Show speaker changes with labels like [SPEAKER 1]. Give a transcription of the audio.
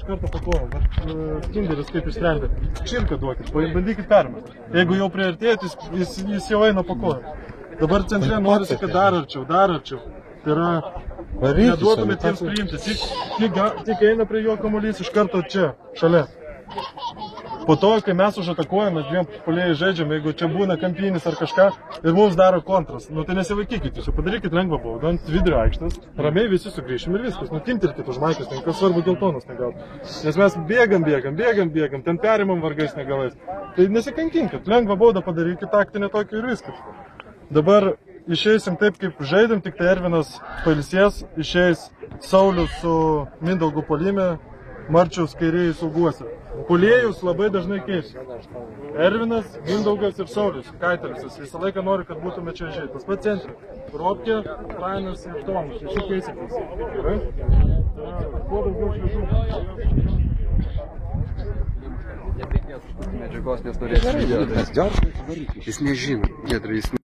[SPEAKER 1] iš karto pakovą. Kinderis kaip išsprendė. Čirką duokit, bandykit permest. Jeigu jau priartėjat, jis jau eina pakovą. Dabar centre norisi, kad dar arčiau. Tai yra, neduotumėt jiems priimtis. Tik eina prie jo kamuolys iš karto čia, šalia. Po to, kai mes užatakuojame, dviem puolėjai žaidžiam, jeigu čia būna kampinis ar kažką ir mums daro kontras, tai nesivaikykit jūs, padarykit lengvą baudą ant vidurio aikštės, ramiai visi sugrįšim ir viskas, nutimtirkit už maikės, kas svarbu geltonas negaut. Nes mes bėgam, ten perimam vargais negalais. Tai nesikankinkit, lengvą baudą padarykit, taktinę tokį ir viskas. Dabar išeisim taip, kaip žaidėm, tik tai Ervinas pailsės, išeis Saulius su Mindaugu puolime, Marčiaus kairieji sauguose. Puolėjus labai dažnai keičia. Ervinas, Mindaugas ir Saulius, Kaitelis. Visą laiką nori, kad būtume čia žaidžiai. Tas pats centre. Ropkė, Rainas ir Tomas. Šeši keisitės. Gerai? Kuo daugiau šviesų.
[SPEAKER 2] Medžiagos, nes norėtų video. Jis nežino.